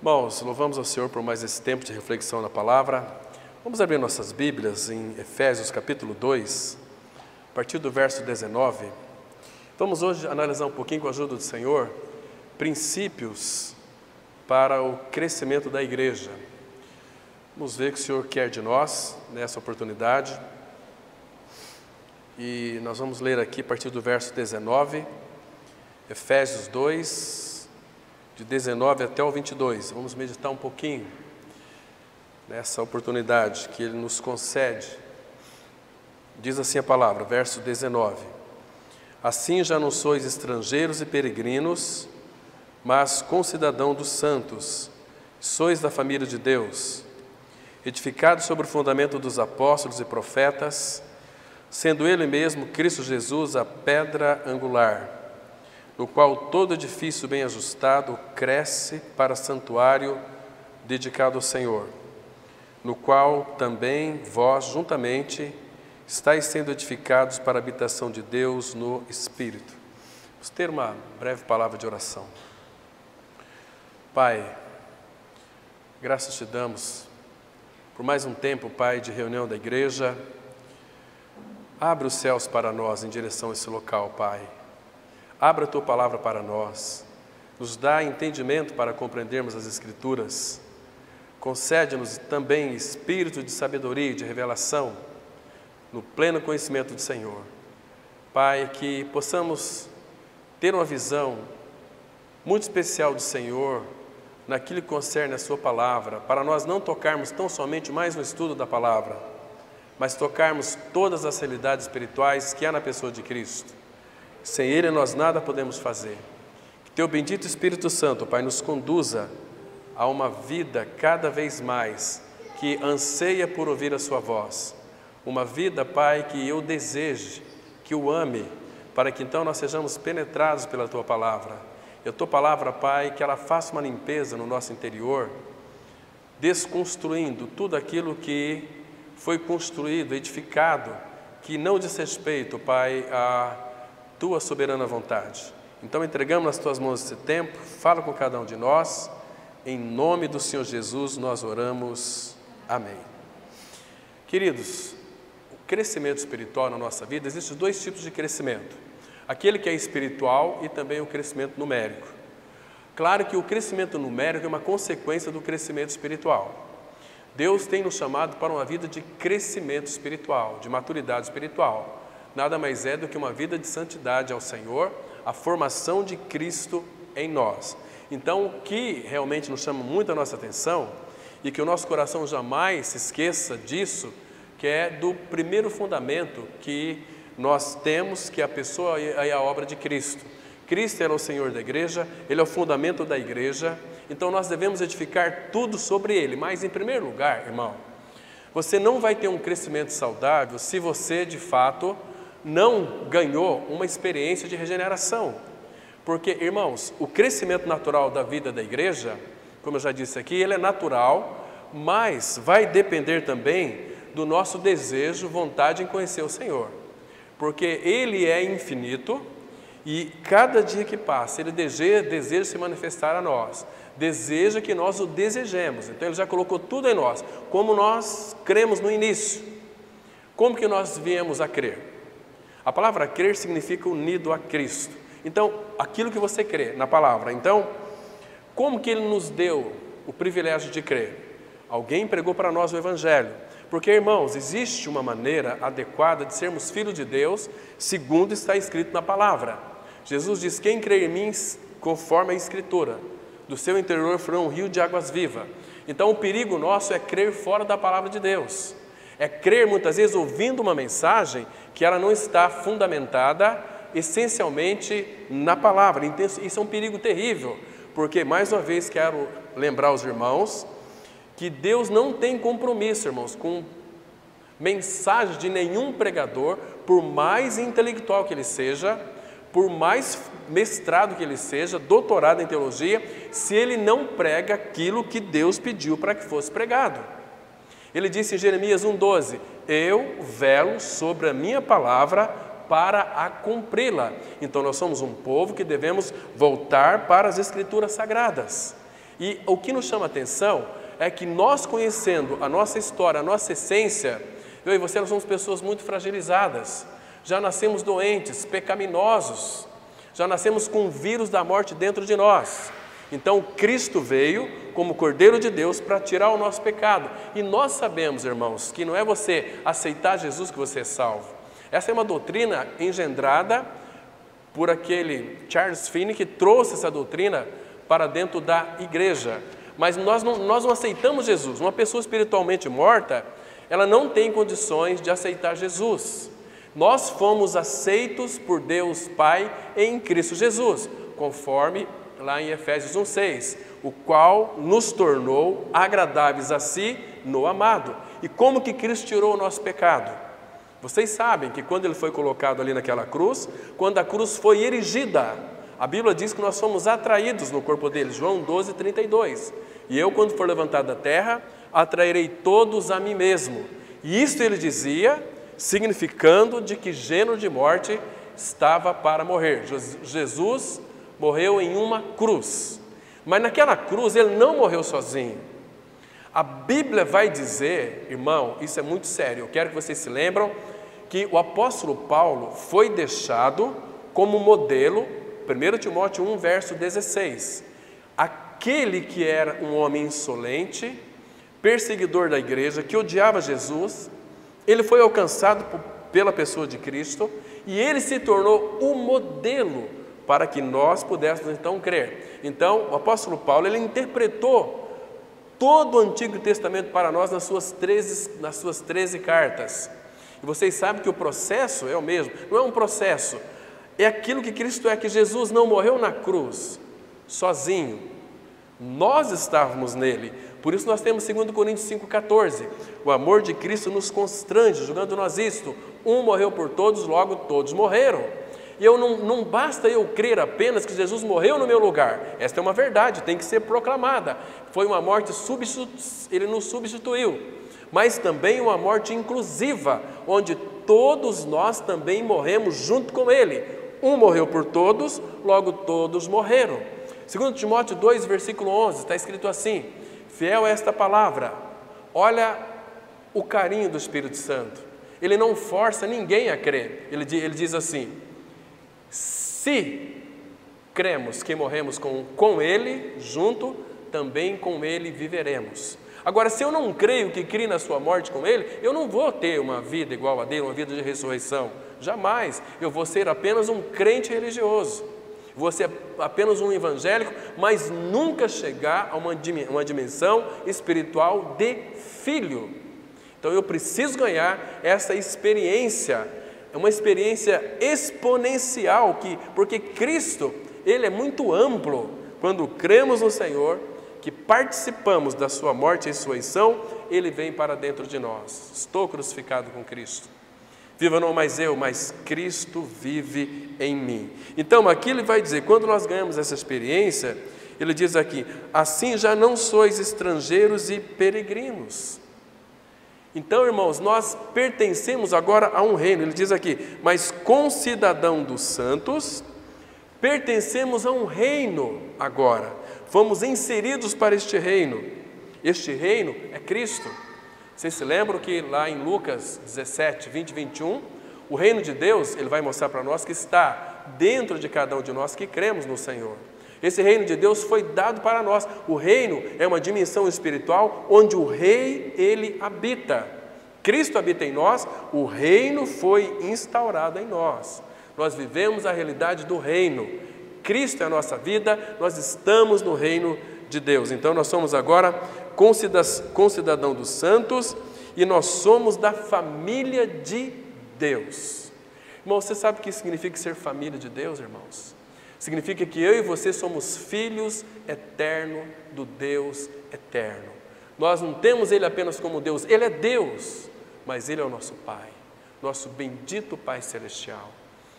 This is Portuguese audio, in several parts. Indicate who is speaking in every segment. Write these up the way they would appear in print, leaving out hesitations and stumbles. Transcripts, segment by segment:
Speaker 1: Irmãos, louvamos ao Senhor por mais esse tempo de reflexão na palavra. Vamos abrir nossas Bíblias em Efésios capítulo 2, a partir do verso 19. Vamos hoje analisar um pouquinho, com a ajuda do Senhor, princípios para o crescimento da igreja. Vamos ver o que o Senhor quer de nós nessa oportunidade. E nós vamos ler aqui a partir do verso 19, Efésios 2, de 19 até o 22. Vamos meditar um pouquinho nessa oportunidade que Ele nos concede. Diz assim a palavra, verso 19: Assim já não sois estrangeiros e peregrinos, mas concidadão dos santos, sois da família de Deus, edificados sobre o fundamento dos apóstolos e profetas, sendo Ele mesmo, Cristo Jesus, a pedra angular, no qual todo edifício bem ajustado cresce para santuário dedicado ao Senhor, no qual também vós juntamente estáis sendo edificados para a habitação de Deus no Espírito. Vamos ter uma breve palavra de oração. Pai, graças te damos por mais um tempo, Pai, de reunião da igreja. Abre os céus para nós em direção a esse local, Pai. Abra a Tua palavra para nós, nos dá entendimento para compreendermos as Escrituras, concede-nos também espírito de sabedoria e de revelação, no pleno conhecimento do Senhor. Pai, que possamos ter uma visão muito especial do Senhor, naquilo que concerne a Sua palavra, para nós não tocarmos tão somente mais no estudo da palavra, mas tocarmos todas as realidades espirituais que há na pessoa de Cristo. Sem Ele nós nada podemos fazer. Que Teu bendito Espírito Santo, Pai, nos conduza a uma vida cada vez mais que anseia por ouvir a Sua voz. Uma vida, Pai, que eu deseje, que o ame, para que então nós sejamos penetrados pela Tua palavra. E a Tua palavra, Pai, que ela faça uma limpeza no nosso interior, desconstruindo tudo aquilo que foi construído, edificado, que não diz respeito, Pai, a Tua soberana vontade. Então entregamos nas Tuas mãos esse tempo, fala com cada um de nós, em nome do Senhor Jesus nós oramos, amém. Queridos, o crescimento espiritual na nossa vida, existem dois tipos de crescimento, aquele que é espiritual e também o crescimento numérico. Claro que o crescimento numérico é uma consequência do crescimento espiritual. Deus tem nos chamado para uma vida de crescimento espiritual, de maturidade espiritual. Nada mais é do que uma vida de santidade ao Senhor, a formação de Cristo em nós. Então, o que realmente nos chama muito a nossa atenção, e que o nosso coração jamais se esqueça disso, que é do primeiro fundamento que nós temos, que é a pessoa e a obra de Cristo. Cristo é o Senhor da igreja, Ele é o fundamento da igreja, então nós devemos edificar tudo sobre Ele. Mas, em primeiro lugar, irmão, você não vai ter um crescimento saudável se você, de fato, não ganhou uma experiência de regeneração. Porque, irmãos, o crescimento natural da vida da igreja, como eu já disse aqui, ele é natural, mas vai depender também do nosso desejo, vontade em conhecer o Senhor. Porque Ele é infinito e cada dia que passa, Ele deseja se manifestar a nós, deseja que nós o desejemos. Então Ele já colocou tudo em nós, como nós cremos no início. Como que nós viemos a crer? A palavra crer significa unido a Cristo. Então, aquilo que você crê na palavra. Então, como que Ele nos deu o privilégio de crer? Alguém pregou para nós o Evangelho. Porque, irmãos, existe uma maneira adequada de sermos filhos de Deus, segundo está escrito na palavra. Jesus diz, quem crê em mim, conforme a Escritura, do seu interior fluirá um rio de águas vivas. Então, o perigo nosso é crer fora da palavra de Deus. É crer muitas vezes ouvindo uma mensagem que ela não está fundamentada essencialmente na palavra. Isso é um perigo terrível, porque mais uma vez quero lembrar os irmãos que Deus não tem compromisso, irmãos, com mensagem de nenhum pregador, por mais intelectual que ele seja, por mais mestrado que ele seja, doutorado em teologia, se ele não prega aquilo que Deus pediu para que fosse pregado. Ele disse em Jeremias 1,12, eu velo sobre a minha palavra para a cumpri-la. Então nós somos um povo que devemos voltar para as Escrituras Sagradas. E o que nos chama a atenção é que nós, conhecendo a nossa história, a nossa essência, eu e você, nós somos pessoas muito fragilizadas, já nascemos doentes, pecaminosos, já nascemos com o vírus da morte dentro de nós. Então Cristo veio como Cordeiro de Deus para tirar o nosso pecado. E nós sabemos, irmãos, que não é você aceitar Jesus que você é salvo. Essa é uma doutrina engendrada por aquele Charles Finney, que trouxe essa doutrina para dentro da igreja. Mas nós não aceitamos Jesus. Uma pessoa espiritualmente morta, ela não tem condições de aceitar Jesus. Nós fomos aceitos por Deus Pai em Cristo Jesus, conforme lá em Efésios 1,6, o qual nos tornou agradáveis a si no amado. E como que Cristo tirou o nosso pecado? Vocês sabem que quando Ele foi colocado ali naquela cruz, quando a cruz foi erigida, a Bíblia diz que nós fomos atraídos no corpo dele, João 12:32. E eu, quando for levantado da terra, atrairei todos a mim mesmo. E isto Ele dizia, significando de que gênero de morte estava para morrer. Jesus morreu em uma cruz, mas naquela cruz Ele não morreu sozinho. A Bíblia vai dizer, irmão, isso é muito sério, eu quero que vocês se lembram que o apóstolo Paulo foi deixado como modelo, 1 Timóteo 1, verso 16, aquele que era um homem insolente, perseguidor da igreja, que odiava Jesus, ele foi alcançado pela pessoa de Cristo e ele se tornou o modelo para que nós pudéssemos então crer. Então, o apóstolo Paulo, ele interpretou todo o Antigo Testamento para nós nas suas 13 cartas. E vocês sabem que o processo é o mesmo, não é um processo, é aquilo que Cristo é, que Jesus não morreu na cruz sozinho, nós estávamos nele. Por isso nós temos 2 Coríntios 5,14, o amor de Cristo nos constrange, julgando nós isto, um morreu por todos, logo todos morreram. E não basta eu crer apenas que Jesus morreu no meu lugar, esta é uma verdade, tem que ser proclamada, foi uma morte ele nos substituiu, mas também uma morte inclusiva, onde todos nós também morremos junto com ele, um morreu por todos, logo todos morreram. 2 Timóteo 2, versículo 11, está escrito assim, fiel é esta palavra, olha o carinho do Espírito Santo, ele não força ninguém a crer, ele diz assim, se cremos que morremos com Ele, junto, também com Ele viveremos. Agora, se eu não creio que crie na sua morte com Ele, eu não vou ter uma vida igual a dele, uma vida de ressurreição. Jamais. Eu vou ser apenas um crente religioso. Vou ser apenas um evangélico, mas nunca chegar a uma dimensão espiritual de filho. Então, eu preciso ganhar essa experiência. É uma experiência exponencial, porque Cristo, Ele é muito amplo. Quando cremos no Senhor, que participamos da sua morte e ressurreição, Ele vem para dentro de nós. Estou crucificado com Cristo. Viva não mais eu, mas Cristo vive em mim. Então aqui ele vai dizer, quando nós ganhamos essa experiência, ele diz aqui, assim já não sois estrangeiros e peregrinos. Então, irmãos, nós pertencemos agora a um reino, ele diz aqui, mas concidadão dos santos, pertencemos a um reino agora, fomos inseridos para este reino é Cristo. Vocês se lembram que lá em Lucas 17, 20 e 21, o reino de Deus, ele vai mostrar para nós que está dentro de cada um de nós que cremos no Senhor. Esse reino de Deus foi dado para nós. O reino é uma dimensão espiritual onde o rei, ele habita. Cristo habita em nós, o reino foi instaurado em nós. Nós vivemos a realidade do reino. Cristo é a nossa vida, nós estamos no reino de Deus. Então nós somos agora concidadão dos santos e nós somos da família de Deus. Irmão, você sabe o que significa ser família de Deus, irmãos? Significa que eu e você somos filhos eternos do Deus eterno. Nós não temos Ele apenas como Deus, Ele é Deus, mas Ele é o nosso Pai, nosso bendito Pai Celestial,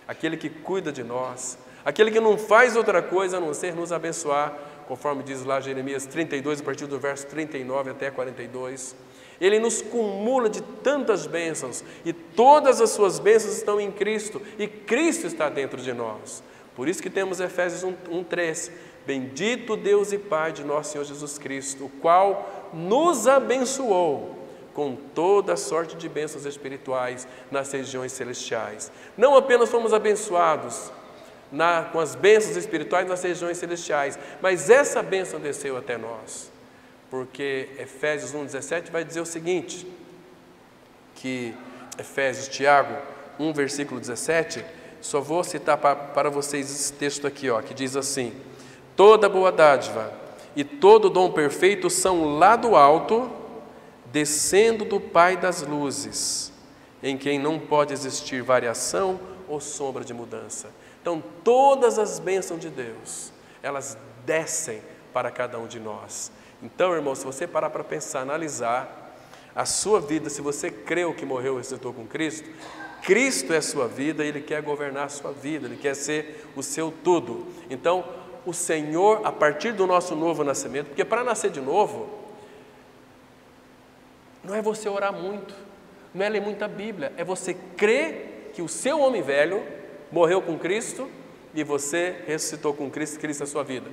Speaker 1: aquele que cuida de nós, aquele que não faz outra coisa a não ser nos abençoar, conforme diz lá Jeremias 32, a partir do verso 39 até 42. Ele nos cumula de tantas bênçãos, e todas as suas bênçãos estão em Cristo, e Cristo está dentro de nós. Por isso que temos Efésios 1:3, Bendito Deus e Pai de nosso Senhor Jesus Cristo, o qual nos abençoou com toda sorte de bênçãos espirituais nas regiões celestiais. Não apenas fomos abençoados com as bênçãos espirituais nas regiões celestiais, mas essa bênção desceu até nós. Porque Efésios 1,17 vai dizer o seguinte, que Tiago 1, versículo 17, só vou citar para vocês esse texto aqui, que diz assim: toda boa dádiva e todo dom perfeito são lá do alto, descendo do Pai das luzes, em quem não pode existir variação ou sombra de mudança. Então, todas as bênçãos de Deus, elas descem para cada um de nós. Então, irmão, se você parar para pensar, analisar a sua vida, se você creu que morreu e ressuscitou com Cristo, Cristo é a sua vida, Ele quer governar a sua vida, Ele quer ser o seu tudo. Então, o Senhor, a partir do nosso novo nascimento, porque para nascer de novo, não é você orar muito, não é ler muita Bíblia, é você crer que o seu homem velho morreu com Cristo e você ressuscitou com Cristo, Cristo é a sua vida.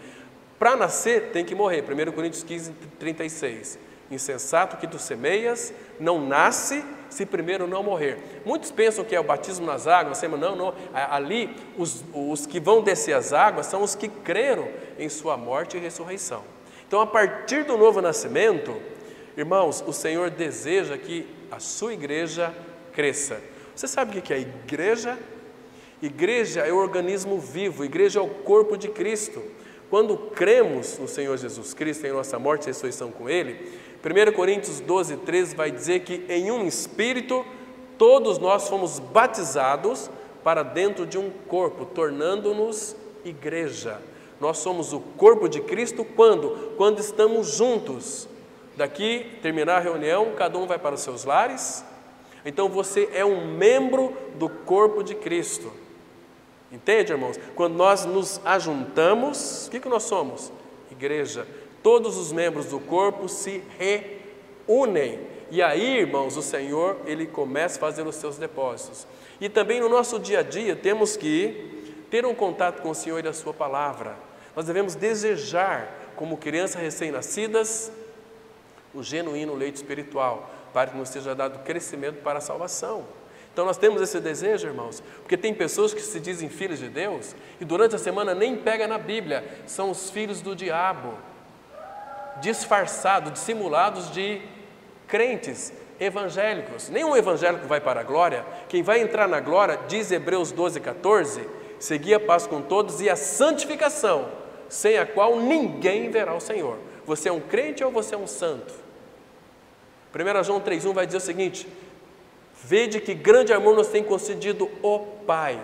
Speaker 1: Para nascer tem que morrer, 1 Coríntios 15, 36. Insensato que tu semeias, não nasce se primeiro não morrer. Muitos pensam que é o batismo nas águas, não, ali os que vão descer as águas são os que creram em sua morte e ressurreição. Então, a partir do novo nascimento, irmãos, o Senhor deseja que a sua igreja cresça. Você sabe o que é igreja? Igreja é o organismo vivo, igreja é o corpo de Cristo. Quando cremos no Senhor Jesus Cristo, em nossa morte e ressurreição com Ele, 1 Coríntios 12, 13 vai dizer que em um Espírito, todos nós fomos batizados para dentro de um corpo, tornando-nos igreja. Nós somos o corpo de Cristo quando? Quando estamos juntos. Daqui, terminar a reunião, cada um vai para os seus lares. Então você é um membro do corpo de Cristo. Entende, irmãos? Quando nós nos ajuntamos, o que nós somos? Igreja. Todos os membros do corpo se reúnem. E aí, irmãos, o Senhor, Ele começa a fazer os seus depósitos. E também no nosso dia a dia, temos que ter um contato com o Senhor e a sua palavra. Nós devemos desejar, como crianças recém-nascidas, o genuíno leite espiritual, para que nos seja dado crescimento para a salvação. Então nós temos esse desejo, irmãos, porque tem pessoas que se dizem filhos de Deus e durante a semana nem pega na Bíblia, são os filhos do diabo, disfarçados, dissimulados de crentes evangélicos. Nenhum evangélico vai para a glória. Quem vai entrar na glória, diz Hebreus 12, 14, segui a paz com todos e a santificação, sem a qual ninguém verá o Senhor. Você é um crente ou você é um santo? 1 João 3,1 vai dizer o seguinte: vede que grande amor nos tem concedido o Pai,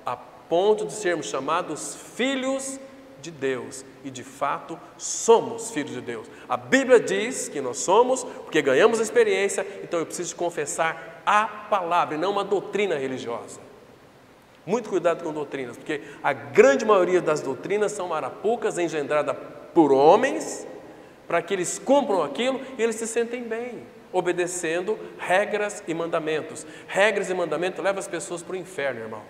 Speaker 1: a ponto de sermos chamados filhos de Deus. E de fato somos filhos de Deus. A Bíblia diz que nós somos, porque ganhamos experiência, então eu preciso confessar a palavra e não uma doutrina religiosa. Muito cuidado com doutrinas, porque a grande maioria das doutrinas são arapucas engendradas por homens, para que eles cumpram aquilo e eles se sentem bem, obedecendo regras e mandamentos. Regras e mandamentos levam as pessoas para o inferno, irmão.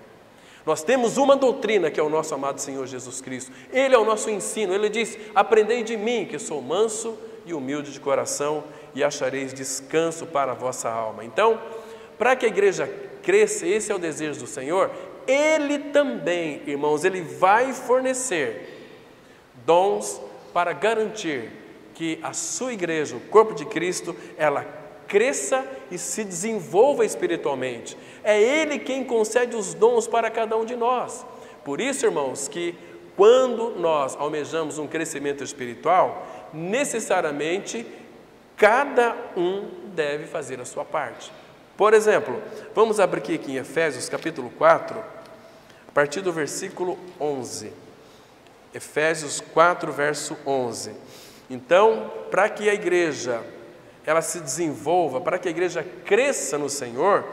Speaker 1: Nós temos uma doutrina que é o nosso amado Senhor Jesus Cristo. Ele é o nosso ensino. Ele diz: aprendei de mim, que sou manso e humilde de coração, e achareis descanso para a vossa alma. Então, para que a igreja cresça, esse é o desejo do Senhor, Ele também, irmãos, Ele vai fornecer dons para garantir que a sua igreja, o corpo de Cristo, ela cresça e se desenvolva espiritualmente. É Ele quem concede os dons para cada um de nós. Por isso, irmãos, que quando nós almejamos um crescimento espiritual, necessariamente cada um deve fazer a sua parte. Por exemplo, vamos abrir aqui em Efésios capítulo 4, a partir do versículo 11. Efésios 4, verso 11. Então, para que a igreja ela se desenvolva, para que a igreja cresça no Senhor,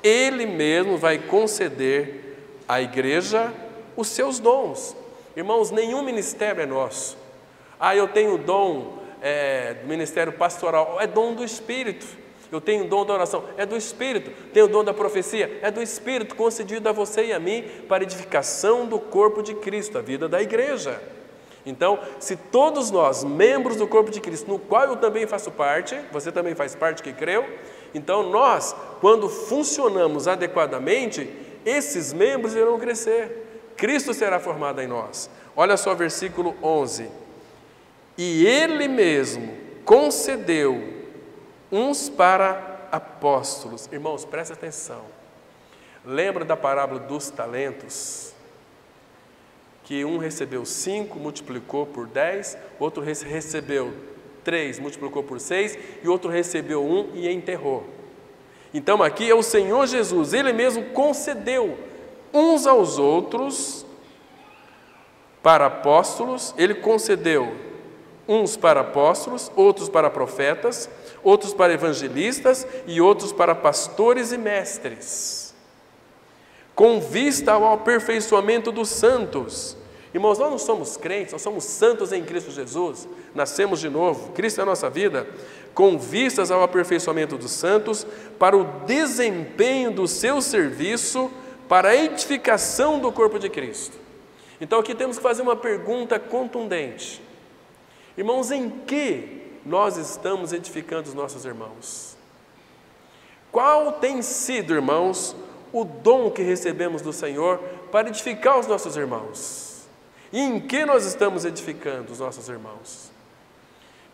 Speaker 1: Ele mesmo vai conceder à igreja os seus dons. Irmãos, nenhum ministério é nosso. Eu tenho o dom do ministério pastoral, é dom do Espírito. Eu tenho o dom da oração, é do Espírito. Tenho o dom da profecia, é do Espírito, concedido a você e a mim para edificação do corpo de Cristo, a vida da igreja. Então, se todos nós, membros do corpo de Cristo, no qual eu também faço parte, você também faz parte que creu, então nós, quando funcionamos adequadamente, esses membros irão crescer. Cristo será formado em nós. Olha só o versículo 11. E Ele mesmo concedeu uns para apóstolos. Irmãos, preste atenção. Lembra da parábola dos talentos? Que um recebeu 5, multiplicou por 10, outro recebeu 3, multiplicou por 6, e outro recebeu 1 e enterrou. Então aqui é o Senhor Jesus, Ele mesmo concedeu uns aos outros para apóstolos, Ele concedeu uns para apóstolos, outros para profetas, outros para evangelistas e outros para pastores e mestres, com vista ao aperfeiçoamento dos santos. Irmãos, nós não somos crentes, nós somos santos em Cristo Jesus, nascemos de novo, Cristo é a nossa vida, com vistas ao aperfeiçoamento dos santos, para o desempenho do seu serviço, para a edificação do corpo de Cristo. Então aqui temos que fazer uma pergunta contundente. Irmãos, em que nós estamos edificando os nossos irmãos? Qual tem sido, irmãos, o dom que recebemos do Senhor para edificar os nossos irmãos? E em que nós estamos edificando os nossos irmãos?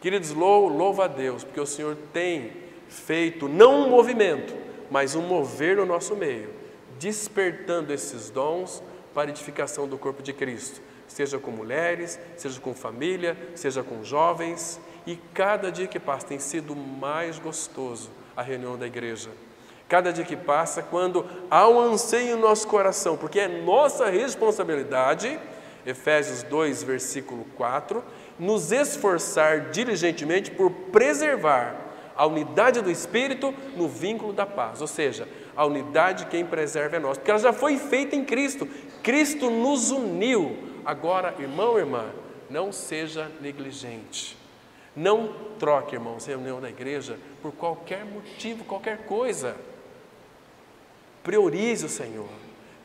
Speaker 1: Queridos, louva a Deus, porque o Senhor tem feito não um movimento, mas um mover no nosso meio, despertando esses dons para a edificação do corpo de Cristo, seja com mulheres, seja com família, seja com jovens, e cada dia que passa tem sido mais gostoso a reunião da igreja. Cada dia que passa, quando há um anseio no nosso coração, porque é nossa responsabilidade, Efésios 2, versículo 4, nos esforçar diligentemente por preservar a unidade do Espírito no vínculo da paz, ou seja, a unidade quem preserva é nós, porque ela já foi feita em Cristo, Cristo nos uniu. Agora, irmão, irmã, não seja negligente, não troque, irmãos, reunião da igreja por qualquer motivo, qualquer coisa. Priorize o Senhor,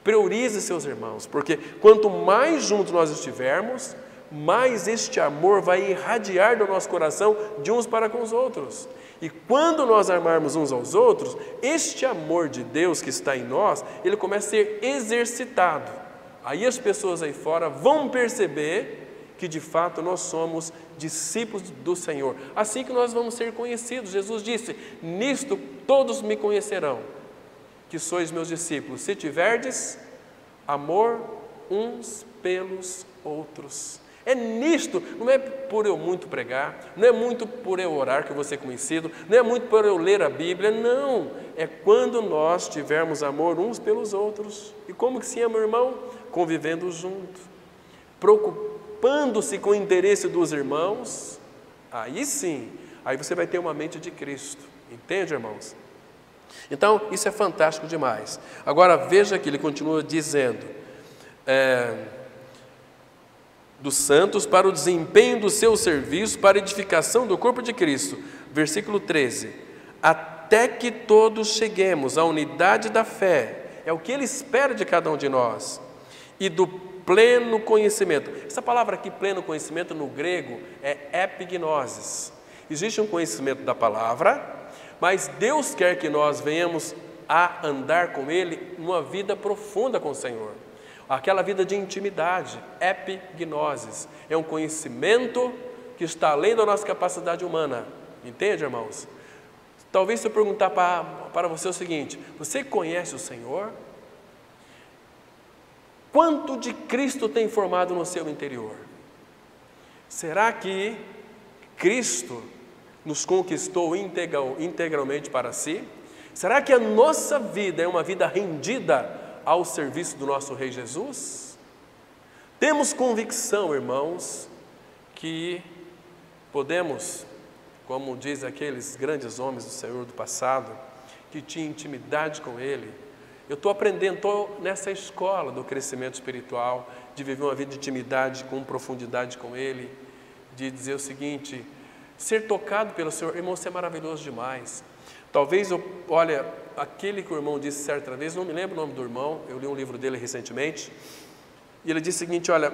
Speaker 1: priorize seus irmãos, porque quanto mais juntos nós estivermos, mais este amor vai irradiar do nosso coração de uns para com os outros. E quando nós amarmos uns aos outros, este amor de Deus que está em nós, ele começa a ser exercitado. Aí as pessoas aí fora vão perceber que de fato nós somos discípulos do Senhor. Assim que nós vamos ser conhecidos. Jesus disse: nisto todos me conhecerão, que sois meus discípulos, se tiverdes amor uns pelos outros. É nisto, não é por eu muito pregar, não é muito por eu orar que eu vou ser conhecido, não é muito por eu ler a Bíblia, não. É quando nós tivermos amor uns pelos outros. E como que se ama, irmão? Convivendo junto, preocupando-se com o interesse dos irmãos. Aí sim, aí você vai ter uma mente de Cristo. Entende, irmãos? Então, isso é fantástico demais. Agora, veja que ele continua dizendo, dos santos para o desempenho do seu serviço, para a edificação do corpo de Cristo. Versículo 13. Até que todos cheguemos à unidade da fé, é o que ele espera de cada um de nós, e do pleno conhecimento. Essa palavra aqui, pleno conhecimento, no grego, é epignosis. Existe um conhecimento da palavra, mas Deus quer que nós venhamos a andar com Ele numa vida profunda com o Senhor. Aquela vida de intimidade, epignosis, é um conhecimento que está além da nossa capacidade humana. Entende, irmãos? Talvez se eu perguntar para você o seguinte: você conhece o Senhor? Quanto de Cristo tem formado no seu interior? Será que Cristo nos conquistou integralmente para si? Será que a nossa vida é uma vida rendida ao serviço do nosso Rei Jesus? Temos convicção, irmãos, que podemos, como diz aqueles grandes homens do Senhor do passado, que tinham intimidade com Ele. Eu estou aprendendo, estou nessa escola do crescimento espiritual, de viver uma vida de intimidade com profundidade com Ele, de dizer o seguinte: ser tocado pelo Senhor, irmão, isso é maravilhoso demais. Talvez, olha, aquele que o irmão disse certa vez, não me lembro o nome do irmão, eu li um livro dele recentemente, e ele disse o seguinte: olha,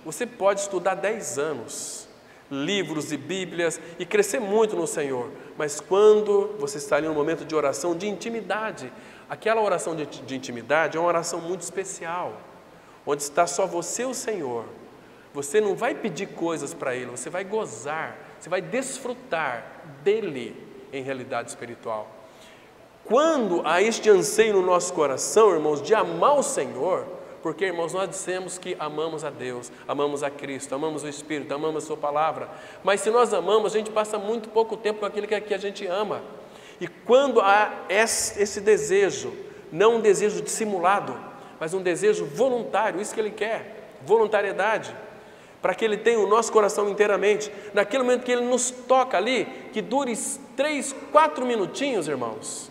Speaker 1: Você pode estudar 10 anos, livros e bíblias, e crescer muito no Senhor, mas quando você está ali no momento de oração, de intimidade, aquela oração de intimidade é uma oração muito especial, onde está só você e o Senhor. Você não vai pedir coisas para Ele, você vai gozar, você vai desfrutar dEle em realidade espiritual. Quando há este anseio no nosso coração, irmãos, de amar o Senhor, porque, irmãos, nós dissemos que amamos a Deus, amamos a Cristo, amamos o Espírito, amamos a Sua Palavra, mas se nós amamos, a gente passa muito pouco tempo com aquilo que a gente ama. E quando há esse desejo, não um desejo dissimulado, mas um desejo voluntário, isso que Ele quer, voluntariedade, para que Ele tenha o nosso coração inteiramente, naquele momento que Ele nos toca ali, que dure 3, 4 minutinhos, irmãos,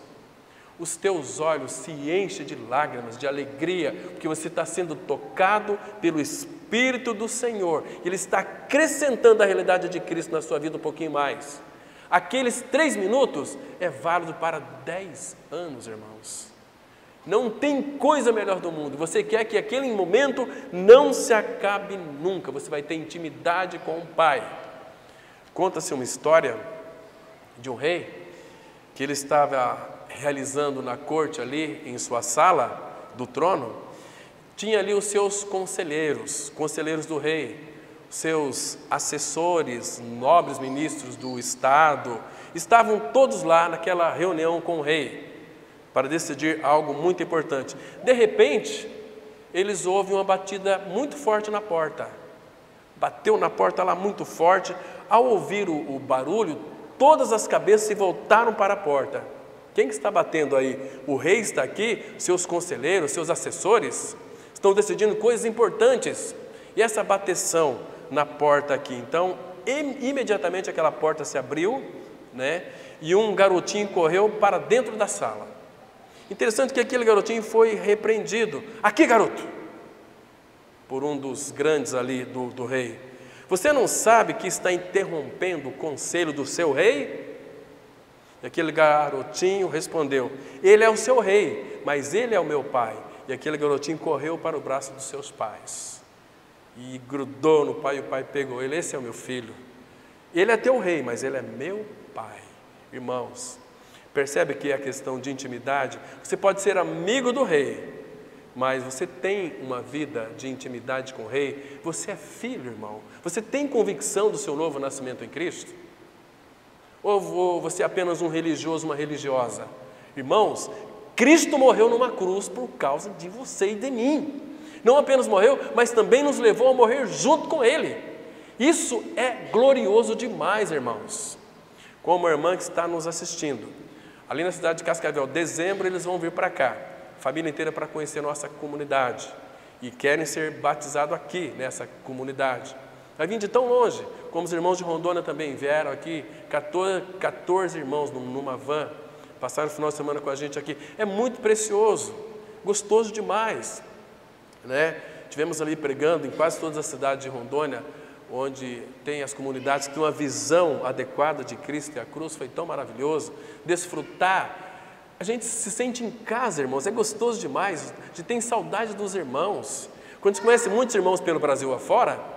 Speaker 1: os teus olhos se enchem de lágrimas, de alegria, porque você está sendo tocado pelo Espírito do Senhor. Ele está acrescentando a realidade de Cristo na sua vida um pouquinho mais. Aqueles 3 minutos é válido para 10 anos, irmãos. Não tem coisa melhor do mundo. Você quer que aquele momento não se acabe nunca. Você vai ter intimidade com o Pai. Conta-se uma história de um rei que ele estava realizando na corte ali, em sua sala do trono, tinha ali os seus conselheiros do rei, seus assessores, nobres ministros do Estado, estavam todos lá naquela reunião com o rei, para decidir algo muito importante. De repente, eles ouvem uma batida muito forte na porta, bateu na porta lá muito forte. Ao ouvir o barulho, todas as cabeças se voltaram para a porta. Quem que está batendo aí? O rei está aqui, seus conselheiros, seus assessores estão decidindo coisas importantes. E essa bateção na porta aqui, então, imediatamente aquela porta se abriu, né? E um garotinho correu para dentro da sala. Interessante que aquele garotinho foi repreendido. Aqui, garoto! Por um dos grandes ali do rei. Você não sabe que está interrompendo o conselho do seu rei? E aquele garotinho respondeu: ele é o seu rei, mas ele é o meu pai. E aquele garotinho correu para o braço dos seus pais e grudou no pai, e o pai pegou ele: esse é o meu filho, ele é teu rei, mas ele é meu pai. Irmãos, percebe que é a questão de intimidade. Você pode ser amigo do rei, mas você tem uma vida de intimidade com o rei. Você é filho, irmão. Você tem convicção do seu novo nascimento em Cristo? Ou você é apenas um religioso, uma religiosa? Irmãos, Cristo morreu numa cruz por causa de você e de mim. Não apenas morreu, mas também nos levou a morrer junto com Ele. Isso é glorioso demais, irmãos. Como a irmã que está nos assistindo, ali na cidade de Cascavel, dezembro eles vão vir para cá, família inteira, para conhecer a nossa comunidade. E querem ser batizados aqui, nessa comunidade. Vai vir de tão longe, como os irmãos de Rondônia também vieram aqui, 14 irmãos numa van, passaram o final de semana com a gente aqui. É muito precioso, gostoso demais, né? Tivemos ali pregando em quase todas as cidades de Rondônia, onde tem as comunidades que têm uma visão adequada de Cristo e a cruz. Foi tão maravilhoso desfrutar. A gente se sente em casa, irmãos, é gostoso demais. A gente tem saudade dos irmãos. Quando você conhece muitos irmãos pelo Brasil afora,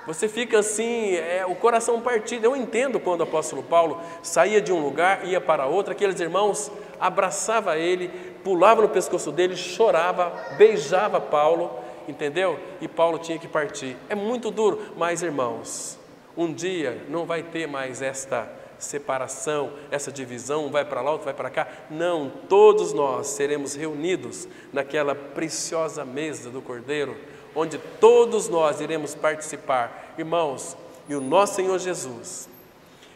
Speaker 1: você fica assim, o coração partido. Eu entendo quando o apóstolo Paulo saía de um lugar, ia para outro, aqueles irmãos abraçavam ele, pulavam no pescoço dele, chorava, beijava Paulo, entendeu? E Paulo tinha que partir. É muito duro, mas irmãos, um dia não vai ter mais esta separação, essa divisão, um vai para lá, outro vai para cá. Não, todos nós seremos reunidos naquela preciosa mesa do Cordeiro, onde todos nós iremos participar. Irmãos, e o nosso Senhor Jesus,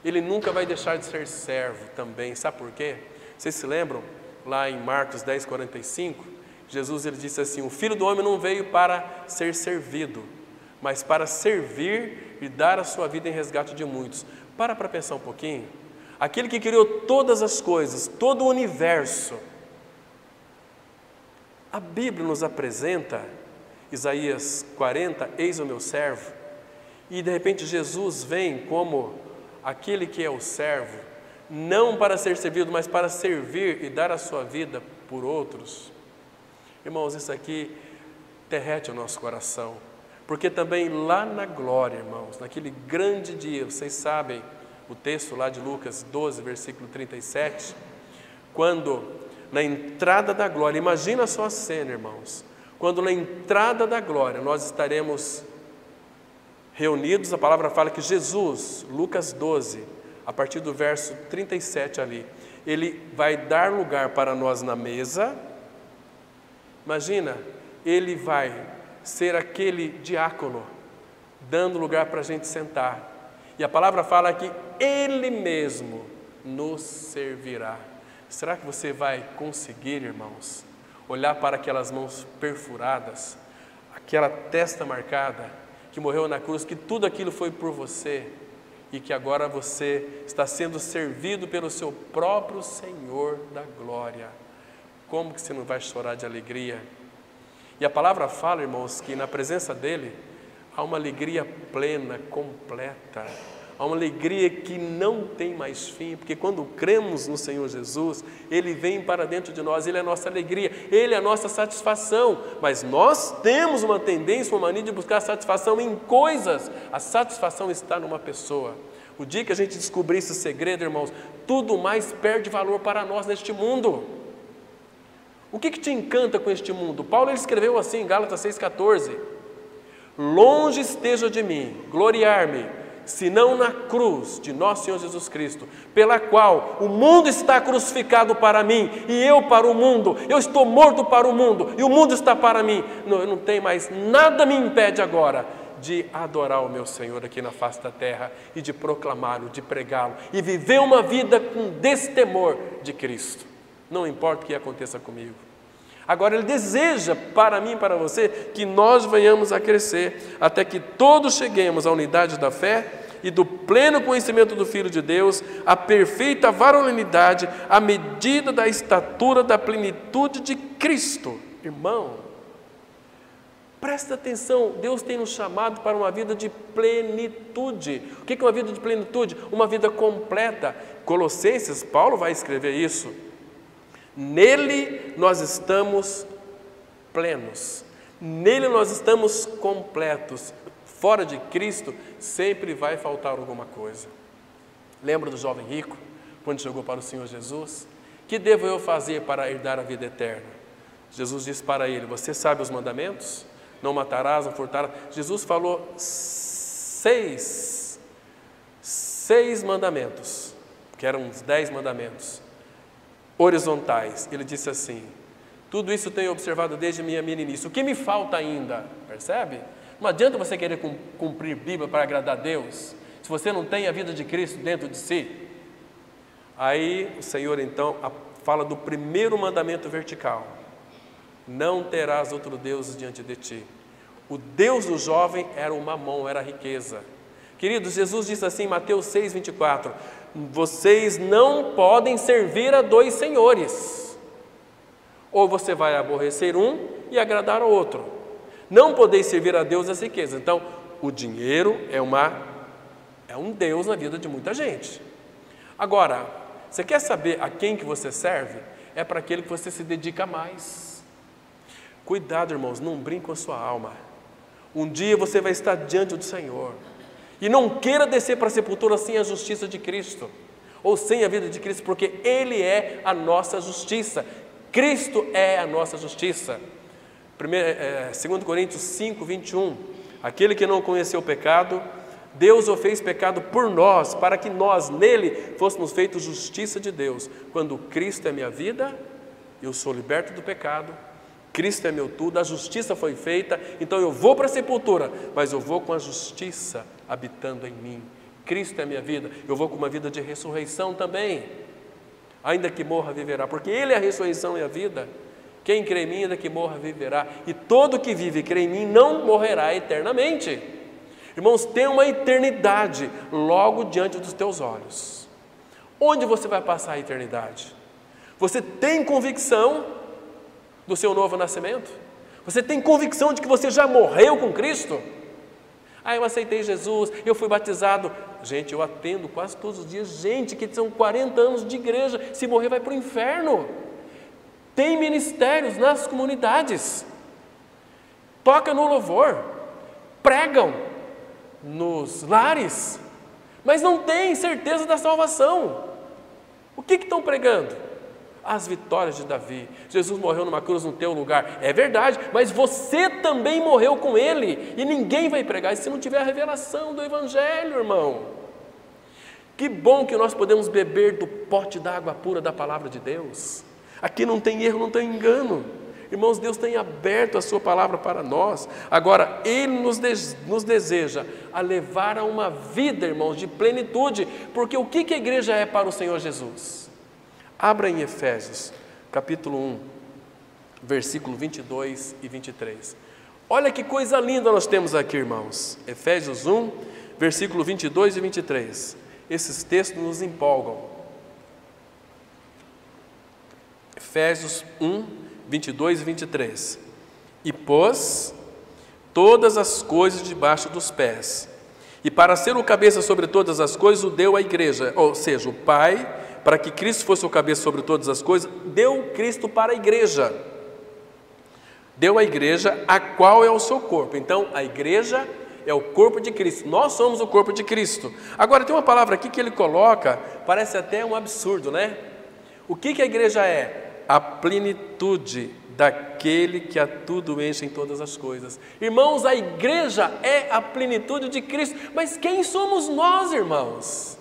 Speaker 1: Ele nunca vai deixar de ser servo também. Sabe por quê? Vocês se lembram? Lá em Marcos 10, 45, Jesus ele disse assim: o Filho do Homem não veio para ser servido, mas para servir e dar a sua vida em resgate de muitos. Para pensar um pouquinho. Aquele que criou todas as coisas, todo o universo. A Bíblia nos apresenta Isaías 40, eis o meu servo, e de repente Jesus vem como aquele que é o servo, não para ser servido, mas para servir e dar a sua vida por outros. Irmãos, isso aqui derrete o nosso coração, Porque também lá na glória, irmãos, naquele grande dia, vocês sabem o texto lá de Lucas 12, versículo 37, quando na entrada da glória, imagina só a cena, irmãos, quando na entrada da glória nós estaremos reunidos, a palavra fala que Jesus, Lucas 12, a partir do verso 37 ali, Ele vai dar lugar para nós na mesa. Imagina, Ele vai ser aquele diácono, dando lugar para a gente sentar. E a palavra fala que Ele mesmo nos servirá. Será que você vai conseguir, irmãos, olhar para aquelas mãos perfuradas, aquela testa marcada, que morreu na cruz, que tudo aquilo foi por você, e que agora você está sendo servido pelo seu próprio Senhor da glória? Como que você não vai chorar de alegria? E a palavra fala, irmãos, que na presença dEle há uma alegria plena, completa, há uma alegria que não tem mais fim, porque quando cremos no Senhor Jesus, Ele vem para dentro de nós, Ele é a nossa alegria, Ele é a nossa satisfação, mas nós temos uma tendência, uma mania de buscar satisfação em coisas. A satisfação está numa pessoa. O dia que a gente descobrir esse segredo, irmãos, tudo mais perde valor para nós neste mundo. O que te encanta com este mundo? Paulo ele escreveu assim em Gálatas 6,14: longe esteja de mim gloriar-me, senão na cruz de nosso Senhor Jesus Cristo, pela qual o mundo está crucificado para mim e eu para o mundo. Eu estou morto para o mundo e o mundo está para mim. Eu não tenho mais nada me impede agora de adorar o meu Senhor aqui na face da terra e de proclamá-lo, de pregá-lo e viver uma vida com destemor de Cristo. Não importa o que aconteça comigo. Agora Ele deseja para mim e para você que nós venhamos a crescer até que todos cheguemos à unidade da fé e do pleno conhecimento do Filho de Deus, à perfeita varonilidade, à medida da estatura da plenitude de Cristo. Irmão, presta atenção, Deus tem nos chamado para uma vida de plenitude. O que é uma vida de plenitude? Uma vida completa. Colossenses, Paulo vai escrever isso. Nele nós estamos plenos, nele nós estamos completos. Fora de Cristo sempre vai faltar alguma coisa. Lembra do jovem rico, quando chegou para o Senhor Jesus? Que devo eu fazer para herdar a vida eterna? Jesus disse para ele: você sabe os mandamentos? Não matarás, não furtarás. Jesus falou seis mandamentos, que eram uns 10 mandamentos horizontais. Ele disse assim: tudo isso tenho observado desde minha meninice. O que me falta ainda? Percebe? Não adianta você querer cumprir Bíblia para agradar a Deus, se você não tem a vida de Cristo dentro de si. Aí o Senhor então fala do primeiro mandamento vertical: não terás outro Deus diante de ti. O Deus do jovem era o mamão, era a riqueza. Queridos, Jesus disse assim em Mateus 6,24: vocês não podem servir a 2 senhores. Ou você vai aborrecer um e agradar ao outro. Não podeis servir a Deus e as riquezas. Então, o dinheiro é um Deus na vida de muita gente. Agora, você quer saber a quem que você serve? É para aquele que você se dedica mais. Cuidado, irmãos, não brinque com a sua alma. Um dia você vai estar diante do Senhor. E não queira descer para a sepultura sem a justiça de Cristo, ou sem a vida de Cristo, porque Ele é a nossa justiça. Cristo é a nossa justiça. 2 Coríntios 5, 21. Aquele que não conheceu o pecado, Deus o fez pecado por nós, para que nós nele fôssemos feitos justiça de Deus. Quando Cristo é minha vida, eu sou liberto do pecado. Cristo é meu tudo, a justiça foi feita, então eu vou para a sepultura, mas eu vou com a justiça habitando em mim. Cristo é a minha vida, eu vou com uma vida de ressurreição também. Ainda que morra, viverá, porque Ele é a ressurreição e a vida. Quem crê em mim, ainda que morra, viverá. E todo que vive e crê em mim não morrerá eternamente. Irmãos, tem uma eternidade logo diante dos teus olhos. Onde você vai passar a eternidade? Você tem convicção do seu novo nascimento? Você tem convicção de que você já morreu com Cristo? Eu aceitei Jesus, eu fui batizado. Gente, eu atendo quase todos os dias gente que são 40 anos de igreja, se morrer vai para o inferno. Tem ministérios nas comunidades, toca no louvor, pregam nos lares, mas não têm certeza da salvação. O que estão pregando? As vitórias de Davi. Jesus morreu numa cruz no teu lugar. É verdade, mas você também morreu com ele. E ninguém vai pregar isso se não tiver a revelação do Evangelho, irmão. Que bom que nós podemos beber do pote da água pura da palavra de Deus. Aqui não tem erro, não tem engano. Irmãos, Deus tem aberto a sua palavra para nós. Agora, Ele nos deseja a levar a uma vida, irmãos, de plenitude. Porque o que a igreja é para o Senhor Jesus? Abra em Efésios, capítulo 1, versículo 22 e 23. Olha que coisa linda nós temos aqui, irmãos. Efésios 1, versículo 22 e 23. Esses textos nos empolgam. Efésios 1, 22 e 23. E pôs todas as coisas debaixo dos pés, e para ser o cabeça sobre todas as coisas, o deu à igreja, ou seja, o Pai, para que Cristo fosse o cabeça sobre todas as coisas, deu Cristo para a igreja. Deu à igreja, a qual é o seu corpo. Então, a igreja é o corpo de Cristo. Nós somos o corpo de Cristo. Agora, tem uma palavra aqui que ele coloca, parece até um absurdo, né? O que a igreja é? A plenitude daquele que a tudo enche em todas as coisas. Irmãos, a igreja é a plenitude de Cristo. Mas quem somos nós, irmãos?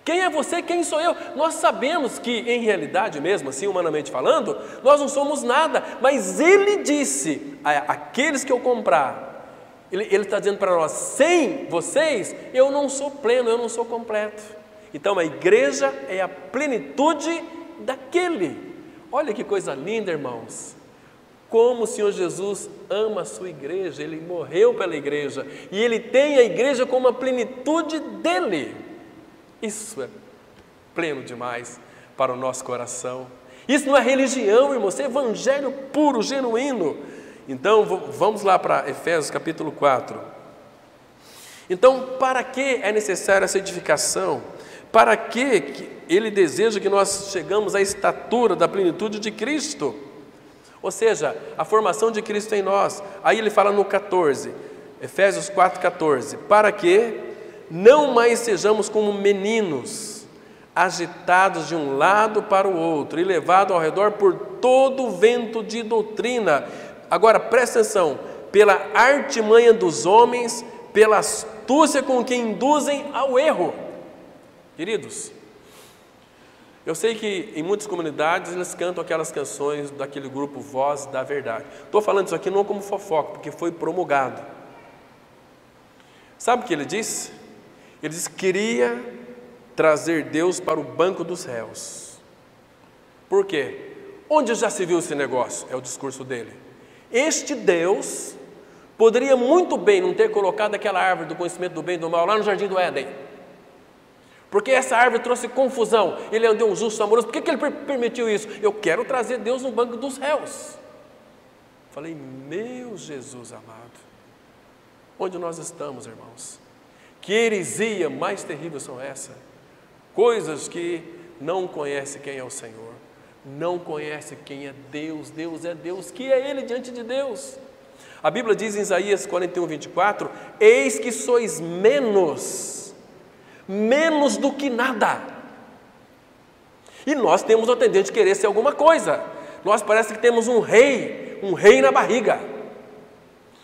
Speaker 1: Quem é você? Quem sou eu? Nós sabemos que, em realidade mesmo, assim, humanamente falando, nós não somos nada, mas Ele disse, aqueles que eu comprar, Ele está dizendo para nós, sem vocês, eu não sou pleno, eu não sou completo. Então, a igreja é a plenitude daquele. Olha que coisa linda, irmãos. Como o Senhor Jesus ama a sua igreja, Ele morreu pela igreja, e Ele tem a igreja como a plenitude dEle. Isso é pleno demais para o nosso coração. Isso não é religião, irmão, isso é evangelho puro, genuíno. Então, vamos lá para Efésios capítulo 4. Então, para que é necessária essa edificação? Para que Ele deseja que nós chegamos à estatura da plenitude de Cristo? Ou seja, a formação de Cristo em nós. Aí ele fala no 14, Efésios 4,14. Para que não mais sejamos como meninos, agitados de um lado para o outro e levados ao redor por todo o vento de doutrina. Agora, presta atenção, pela artimanha dos homens, pela astúcia com que induzem ao erro. Queridos, eu sei que em muitas comunidades eles cantam aquelas canções daquele grupo Voz da Verdade. Estou falando isso aqui não como fofoca, porque foi promulgado. Sabe o que ele disse? Ele disse que queria trazer Deus para o banco dos réus. Por quê? Onde já se viu esse negócio? É o discurso dele. Este Deus poderia muito bem não ter colocado aquela árvore do conhecimento do bem e do mal lá no jardim do Éden. Porque essa árvore trouxe confusão. Ele é um Deus justo, amoroso. Por que ele permitiu isso? Eu quero trazer Deus no banco dos réus. Falei, meu Jesus amado, onde nós estamos, irmãos? Que heresia mais terrível são essas? Coisas que não conhece quem é o Senhor, não conhece quem é Deus. Deus é Deus, que é Ele diante de Deus. A Bíblia diz em Isaías 41, 24, eis que sois menos do que nada. E nós temos a tendência de querer ser alguma coisa. Nós parece que temos um rei na barriga,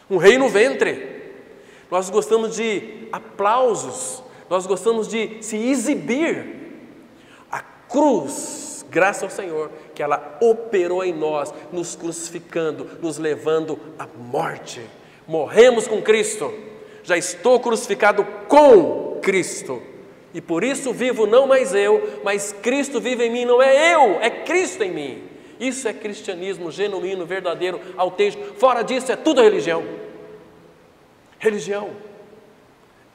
Speaker 1: um rei no ventre. Nós gostamos de aplausos, nós gostamos de se exibir. A cruz, graças ao Senhor, que ela operou em nós, nos crucificando, nos levando à morte. Morremos com Cristo, já estou crucificado com Cristo. E por isso vivo não mais eu, mas Cristo vive em mim. Não é eu, é Cristo em mim. Isso é cristianismo genuíno, verdadeiro, autêntico. Fora disso é tudo religião. Religião.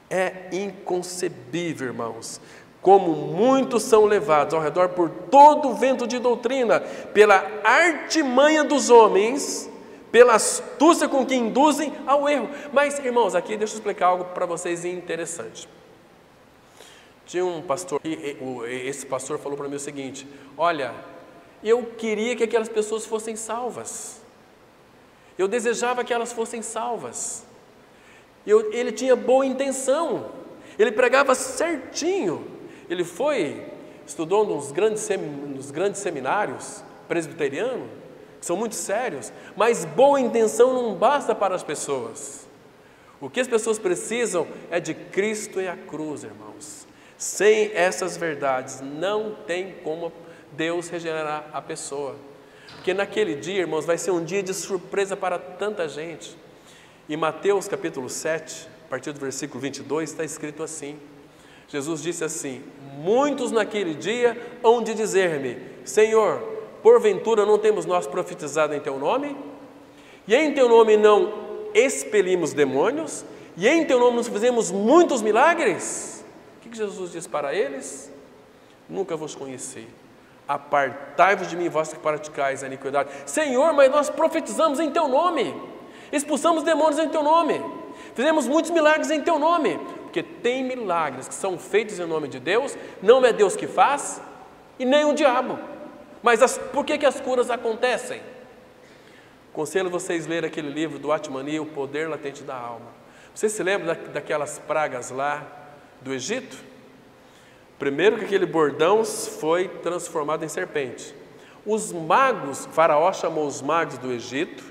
Speaker 1: É inconcebível, irmãos, como muitos são levados ao redor por todo o vento de doutrina, pela artimanha dos homens, pela astúcia com que induzem ao erro. Mas, irmãos, aqui deixa eu explicar algo para vocês interessante. Tinha um pastor, esse pastor falou para mim o seguinte: olha, eu queria que aquelas pessoas fossem salvas, eu desejava que elas fossem salvas. Ele tinha boa intenção, ele pregava certinho. Ele estudou nos grandes seminários presbiterianos, que são muito sérios, mas boa intenção não basta para as pessoas. O que as pessoas precisam é de Cristo e a cruz, irmãos. Sem essas verdades, não tem como Deus regenerar a pessoa. Porque naquele dia, irmãos, vai ser um dia de surpresa para tanta gente. Em Mateus capítulo 7, a partir do versículo 22, está escrito assim. Jesus disse assim: muitos naquele dia hão de dizer-me: Senhor, porventura não temos nós profetizado em Teu nome? E em Teu nome não expelimos demônios? E em Teu nome nos fizemos muitos milagres? O que Jesus diz para eles? Nunca vos conheci. Apartai-vos de mim, vós que praticais a iniquidade. Senhor, mas nós profetizamos em Teu nome, expulsamos demônios em Teu nome, fizemos muitos milagres em Teu nome. Porque tem milagres que são feitos em nome de Deus, não é Deus que faz e nem o diabo. Mas por que as curas acontecem? Aconselho vocês lerem aquele livro do Atmani, O Poder Latente da Alma. Você se lembra daquelas pragas lá do Egito? Primeiro que aquele bordão foi transformado em serpente. Os magos, Faraó chamou os magos do Egito,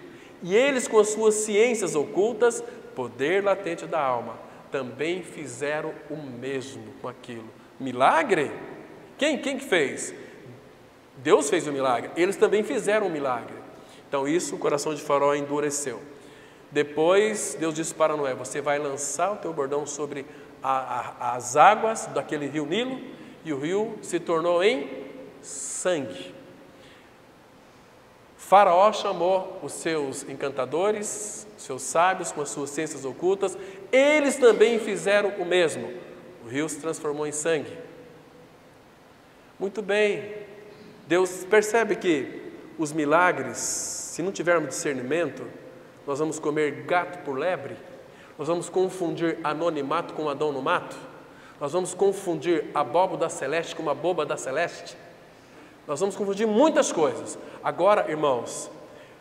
Speaker 1: e eles com as suas ciências ocultas, poder latente da alma, também fizeram o mesmo com aquilo. Milagre? Quem que fez? Deus fez o milagre, eles também fizeram o milagre. Então isso, o coração de Faraó endureceu. Depois Deus disse para Noé: você vai lançar o teu bordão sobre as águas daquele rio Nilo, e o rio se tornou em sangue. Faraó chamou os seus encantadores, seus sábios com as suas ciências ocultas, eles também fizeram o mesmo. O rio se transformou em sangue. Muito bem, Deus percebe que os milagres, se não tivermos discernimento, nós vamos comer gato por lebre, nós vamos confundir anonimato com Adão no mato, nós vamos confundir abóbora celeste com uma boba da celeste, nós vamos confundir muitas coisas. Agora, irmãos,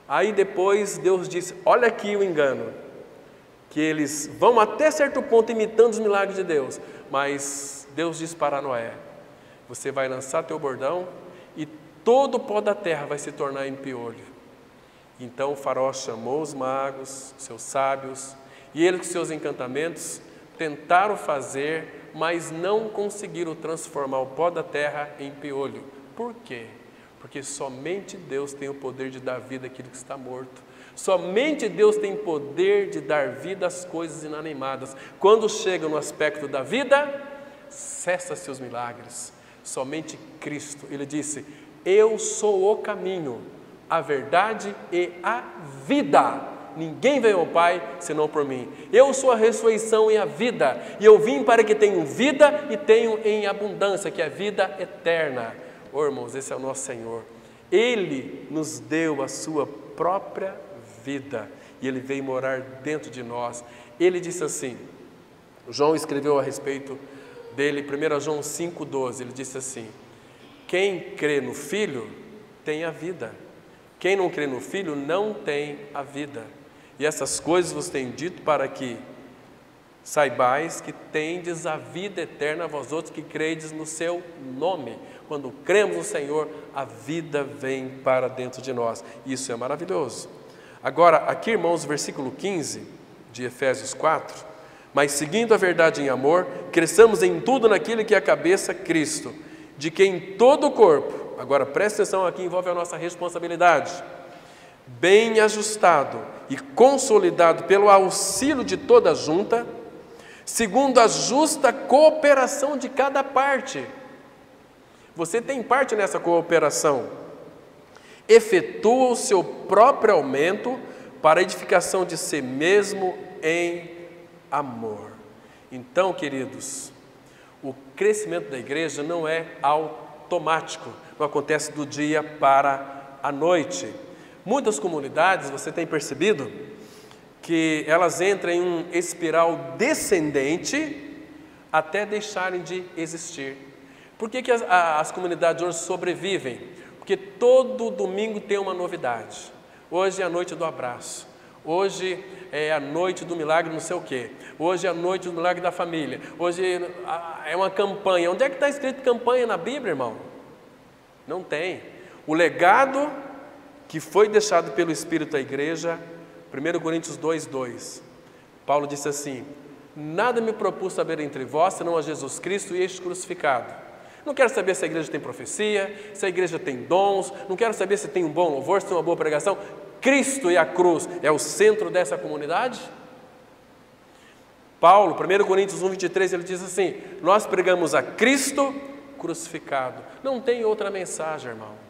Speaker 1: aí depois Deus disse: olha aqui o engano, que eles vão até certo ponto imitando os milagres de Deus, mas Deus diz para Noé: você vai lançar teu bordão e todo o pó da terra vai se tornar em piolho. Então o Faraó chamou os magos, seus sábios, e eles com seus encantamentos tentaram fazer, mas não conseguiram transformar o pó da terra em piolho. Por quê? Porque somente Deus tem o poder de dar vida àquilo que está morto. Somente Deus tem poder de dar vida às coisas inanimadas. Quando chega no aspecto da vida, cessa-se os milagres. Somente Cristo, Ele disse: eu sou o caminho, a verdade e a vida. Ninguém veio ao Pai senão por mim. Eu sou a ressurreição e a vida, e eu vim para que tenham vida e tenham em abundância, que é a vida eterna. Oh, irmãos, esse é o nosso Senhor. Ele nos deu a sua própria vida e Ele veio morar dentro de nós. Ele disse assim, João escreveu a respeito dele, 1 João 5,12, ele disse assim: quem crê no Filho tem a vida, quem não crê no Filho não tem a vida. E essas coisas vos tenho dito para que saibais que tendes a vida eterna, vós outros que credes no seu nome. Quando cremos no Senhor, a vida vem para dentro de nós. Isso é maravilhoso. Agora, aqui, irmãos, versículo 15 de Efésios 4. Mas seguindo a verdade em amor, cresçamos em tudo naquele que é a cabeça, Cristo, de quem todo o corpo, agora presta atenção, aqui envolve a nossa responsabilidade, bem ajustado e consolidado pelo auxílio de toda a junta, segundo a justa cooperação de cada parte. Você tem parte nessa cooperação. Efetua o seu próprio aumento para a edificação de si mesmo em amor. Então, queridos, o crescimento da igreja não é automático, não acontece do dia para a noite. Muitas comunidades, você tem percebido, que elas entram em um espiral descendente até deixarem de existir. Por que as comunidades hoje sobrevivem? Porque todo domingo tem uma novidade. Hoje é a noite do abraço, Hoje é a noite do milagre não sei o quê. Hoje é a noite do milagre da família. Hoje é uma campanha. Onde é que está escrito campanha na Bíblia, irmão? Não tem. O legado que foi deixado pelo Espírito à igreja, 1 Coríntios 2:2. Paulo disse assim: nada me propus saber entre vós, senão a Jesus Cristo e este crucificado. Não quero saber se a igreja tem profecia, se a igreja tem dons, não quero saber se tem um bom louvor, se tem uma boa pregação. Cristo e a cruz é o centro dessa comunidade? Paulo, 1 Coríntios 1:23, ele diz assim: nós pregamos a Cristo crucificado. Não tem outra mensagem, irmão.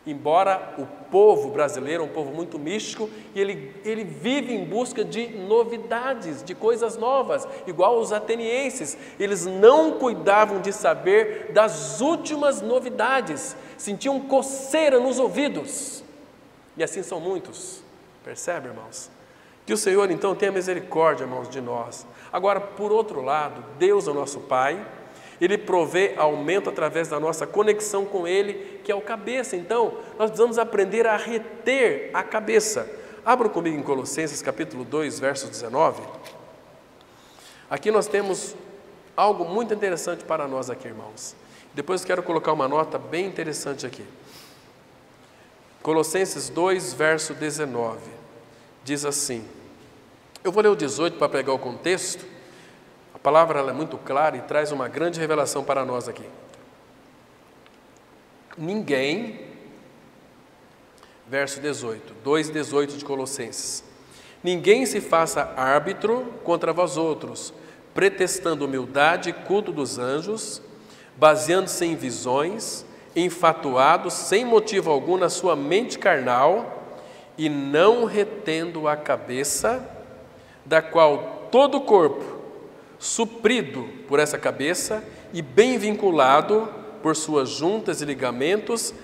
Speaker 1: Embora o povo brasileiro é um povo muito místico, e ele vive em busca de novidades, de coisas novas, igual os atenienses. Eles não cuidavam de saber das últimas novidades, sentiam coceira nos ouvidos. E assim são muitos, percebe, irmãos? Que o Senhor então tenha misericórdia, irmãos, de nós. Agora, por outro lado, Deus é o nosso Pai. Ele provê aumento através da nossa conexão com Ele, que é o cabeça. Então, nós precisamos aprender a reter a cabeça. Abra comigo em Colossenses capítulo 2, verso 19. Aqui nós temos algo muito interessante para nós aqui, irmãos. Depois quero colocar uma nota bem interessante aqui. Colossenses 2, verso 19. Diz assim. Eu vou ler o 18 para pegar o contexto. A palavra ela é muito clara e traz uma grande revelação para nós aqui. Ninguém, verso 18, 2:18 de Colossenses. Ninguém se faça árbitro contra vós outros, pretextando humildade e culto dos anjos, baseando-se em visões, enfatuado, sem motivo algum na sua mente carnal, e não retendo a cabeça, da qual todo o corpo, suprido por essa cabeça e bem vinculado por suas juntas e ligamentos,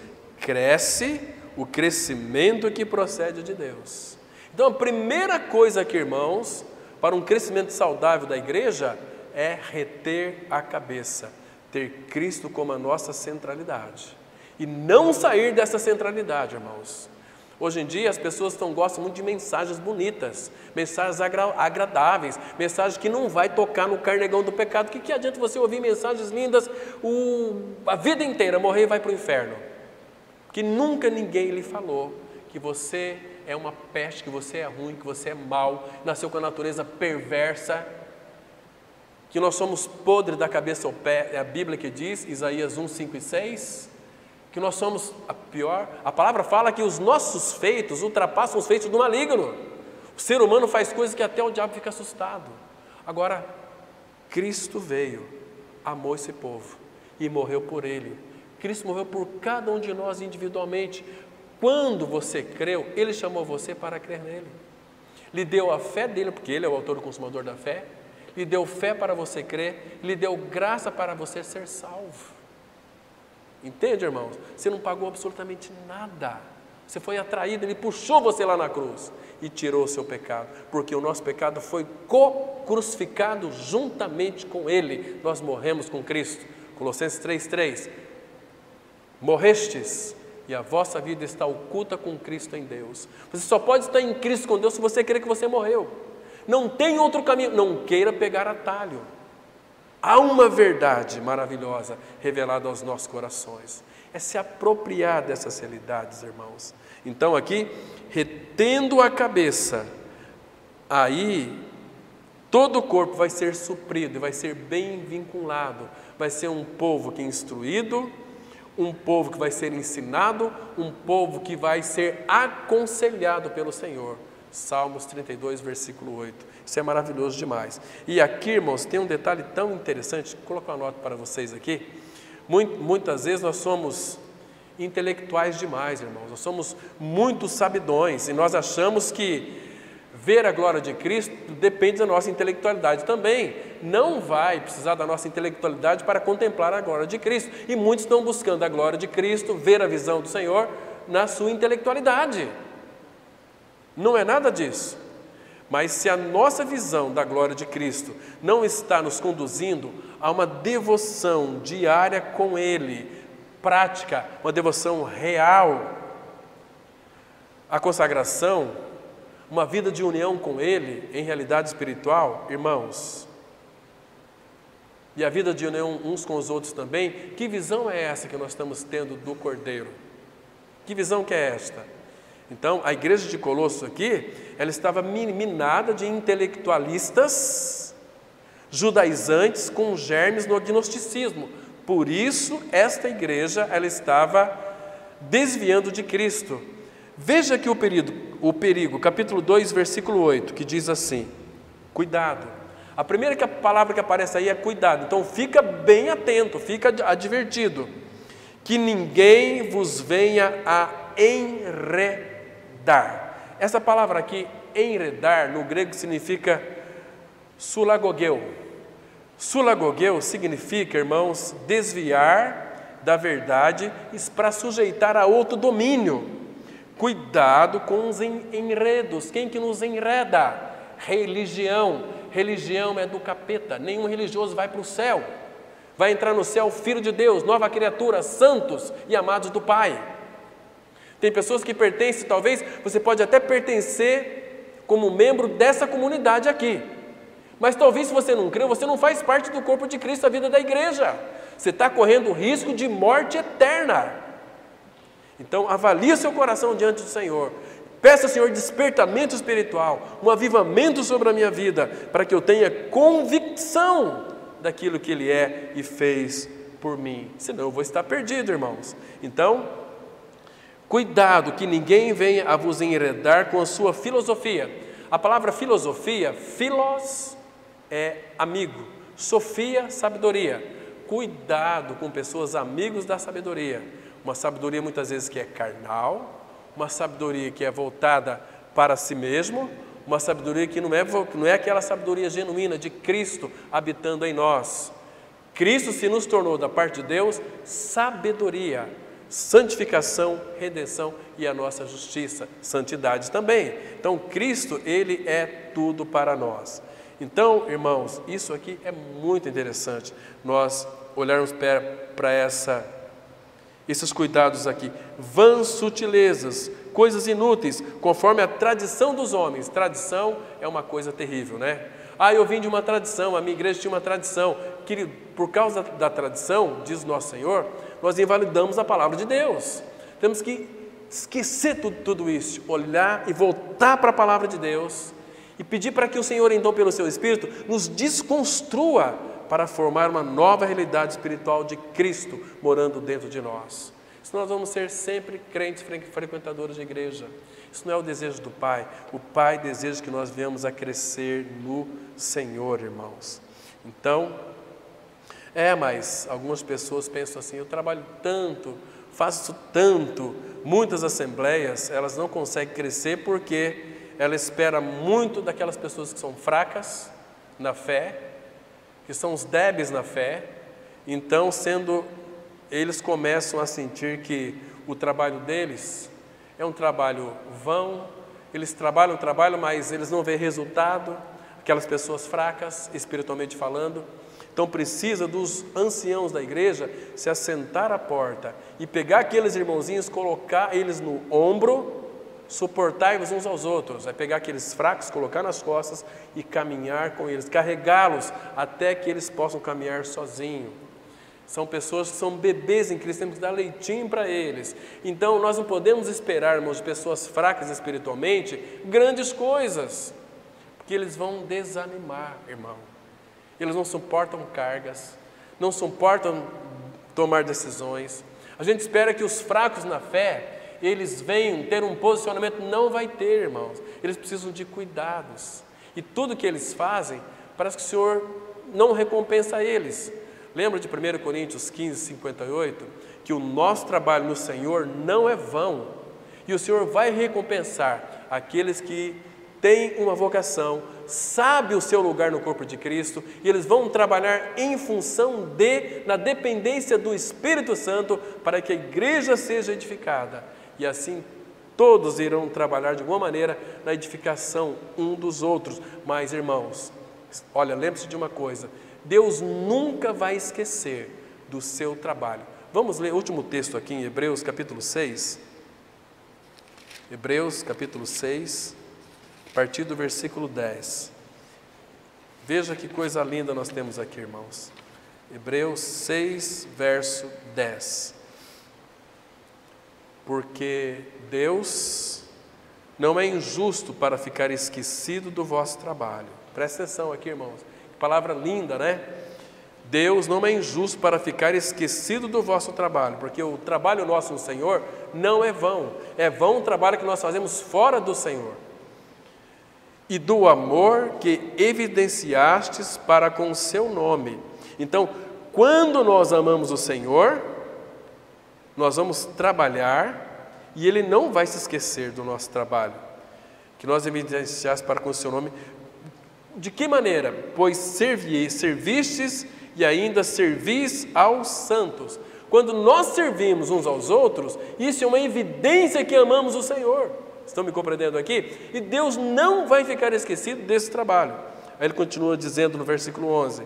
Speaker 1: cresce o crescimento que procede de Deus. Então a primeira coisa aqui, irmãos, para um crescimento saudável da igreja é reter a cabeça, ter Cristo como a nossa centralidade e não sair dessa centralidade, irmãos. Hoje em dia as pessoas gostam muito de mensagens bonitas, mensagens agradáveis, mensagens que não vai tocar no carnegão do pecado. O que adianta você ouvir mensagens lindas a vida inteira, morrer e vai para o inferno? Que nunca ninguém lhe falou que você é uma peste, que você é ruim, que você é mau, nasceu com a natureza perversa, que nós somos podres da cabeça ao pé, é a Bíblia que diz, Isaías 1, 5 e 6, que nós somos a palavra fala que os nossos feitos ultrapassam os feitos do maligno. O ser humano faz coisas que até o diabo fica assustado. Agora, Cristo veio, amou esse povo e morreu por ele. Cristo morreu por cada um de nós individualmente. Quando você creu, Ele chamou você para crer nele. Lhe deu a fé dele, porque Ele é o autor e consumador da fé. Lhe deu fé para você crer, lhe deu graça para você ser salvo. Entende, irmãos? Você não pagou absolutamente nada. Você foi atraído, Ele puxou você lá na cruz e tirou o seu pecado, porque o nosso pecado foi crucificado juntamente com Ele. Nós morremos com Cristo. Colossenses 3:3. Morrestes e a vossa vida está oculta com Cristo em Deus. Você só pode estar em Cristo com Deus se você crer que você morreu. Não tem outro caminho. Não queira pegar atalho. Há uma verdade maravilhosa revelada aos nossos corações. É se apropriar dessas realidades, irmãos. Então aqui, retendo a cabeça, aí todo o corpo vai ser suprido, vai ser bem vinculado. Vai ser um povo que é instruído, um povo que vai ser ensinado, um povo que vai ser aconselhado pelo Senhor. Salmos 32, versículo 8. Isso é maravilhoso demais. E aqui, irmãos, tem um detalhe tão interessante. Vou colocar uma nota para vocês aqui. Muitas vezes nós somos intelectuais demais, irmãos. Nós somos muito sabidões e nós achamos que ver a glória de Cristo depende da nossa intelectualidade também. Não vai precisar da nossa intelectualidade para contemplar a glória de Cristo. E muitos estão buscando a glória de Cristo, ver a visão do Senhor na sua intelectualidade. Não é nada disso. Mas se a nossa visão da glória de Cristo não está nos conduzindo a uma devoção diária com Ele, prática, uma devoção real, a consagração uma vida de união com Ele, em realidade espiritual, irmãos, e a vida de união uns com os outros também, que visão é essa que nós estamos tendo do Cordeiro? Que visão que é esta? Então, a igreja de Colossos aqui, ela estava minada de intelectualistas, judaizantes com germes no gnosticismo. Por isso, esta igreja, ela estava desviando de Cristo. Veja aqui o perigo, capítulo 2, versículo 8, que diz assim, cuidado. A primeira palavra que aparece aí é cuidado, então fica bem atento, fica advertido, que ninguém vos venha a enredar. Essa palavra aqui, enredar, no grego significa sulagogeu. Sulagogeu significa, irmãos, desviar da verdade para sujeitar a outro domínio. Cuidado com os enredos. Quem que nos enreda? Religião. Religião é do capeta. Nenhum religioso vai para o céu. Vai entrar no céu o Filho de Deus, nova criatura, santos e amados do Pai. Tem pessoas que pertencem, talvez você pode até pertencer como membro dessa comunidade aqui. Mas talvez se você não crê, você não faz parte do corpo de Cristo, a vida da igreja. Você está correndo o risco de morte eterna. Então avalie o seu coração diante do Senhor. Peça ao Senhor despertamento espiritual, um avivamento sobre a minha vida, para que eu tenha convicção daquilo que Ele é e fez por mim. Senão eu vou estar perdido, irmãos. Então, cuidado que ninguém venha a vos enredar com a sua filosofia. A palavra filosofia, philos, é amigo. Sofia, sabedoria. Cuidado com pessoas amigos da sabedoria. Uma sabedoria muitas vezes que é carnal, uma sabedoria que é voltada para si mesmo, uma sabedoria que não é aquela sabedoria genuína de Cristo habitando em nós. Cristo se nos tornou da parte de Deus sabedoria, santificação, redenção e a nossa justiça, santidade também. Então Cristo, Ele é tudo para nós. Então, irmãos, isso aqui é muito interessante, nós olharmos para esses cuidados aqui. Vãs sutilezas, coisas inúteis, conforme a tradição dos homens. Tradição é uma coisa terrível, né? Eu vim de uma tradição, a minha igreja tinha uma tradição. Querido, por causa da tradição, diz nosso Senhor, nós invalidamos a palavra de Deus. Temos que esquecer tudo isso, olhar e voltar para a palavra de Deus e pedir para que o Senhor, então, pelo seu Espírito, nos desconstrua para formar uma nova realidade espiritual de Cristo morando dentro de nós. Senão nós vamos ser sempre crentes frequentadores de igreja. Isso não é o desejo do Pai. O Pai deseja que nós venhamos a crescer no Senhor, irmãos. Então, mas algumas pessoas pensam assim, eu trabalho tanto, faço tanto, muitas assembleias, elas não conseguem crescer porque ela espera muito daquelas pessoas que são fracas na fé, que são os débeis na fé. Então, eles começam a sentir que o trabalho deles é um trabalho vão, eles trabalham, mas eles não veem resultado, aquelas pessoas fracas, espiritualmente falando. Então precisa dos anciãos da igreja se assentar à porta e pegar aqueles irmãozinhos, colocar eles no ombro, suportai-vos uns aos outros, é pegar aqueles fracos, colocar nas costas e caminhar com eles, carregá-los até que eles possam caminhar sozinhos. São pessoas que são bebês em Cristo, temos que dar leitinho para eles. Então nós não podemos esperar, irmãos, de pessoas fracas espiritualmente, grandes coisas, porque eles vão desanimar, irmão. Eles não suportam cargas, não suportam tomar decisões. A gente espera que os fracos na fé, eles venham ter um posicionamento, não vai ter, irmãos. Eles precisam de cuidados. E tudo que eles fazem, parece que o Senhor não recompensa eles. Lembra de 1 Coríntios 15, 58? Que o nosso trabalho no Senhor não é vão. E o Senhor vai recompensar aqueles que têm uma vocação, sabem o seu lugar no corpo de Cristo, e eles vão trabalhar em função na dependência do Espírito Santo, para que a igreja seja edificada. E assim todos irão trabalhar de alguma maneira na edificação um dos outros. Mas, irmãos, olha, lembre-se de uma coisa, Deus nunca vai esquecer do seu trabalho. Vamos ler o último texto aqui em Hebreus capítulo 6. Hebreus capítulo 6. a partir do versículo 10. Veja que coisa linda nós temos aqui, irmãos. Hebreus 6, verso 10. Porque Deus não é injusto para ficar esquecido do vosso trabalho. Presta atenção aqui, irmãos. Que palavra linda, né? Deus não é injusto para ficar esquecido do vosso trabalho, porque o trabalho nosso no Senhor não é vão. É vão o trabalho que nós fazemos fora do Senhor. E do amor que evidenciastes para com o seu nome. Então, quando nós amamos o Senhor, nós vamos trabalhar e Ele não vai se esquecer do nosso trabalho, que nós evidenciaste para com o seu nome. De que maneira? Pois servistes e ainda servis aos santos. Quando nós servimos uns aos outros, isso é uma evidência que amamos o Senhor. Estão me compreendendo aqui? E Deus não vai ficar esquecido desse trabalho. Aí ele continua dizendo no versículo 11: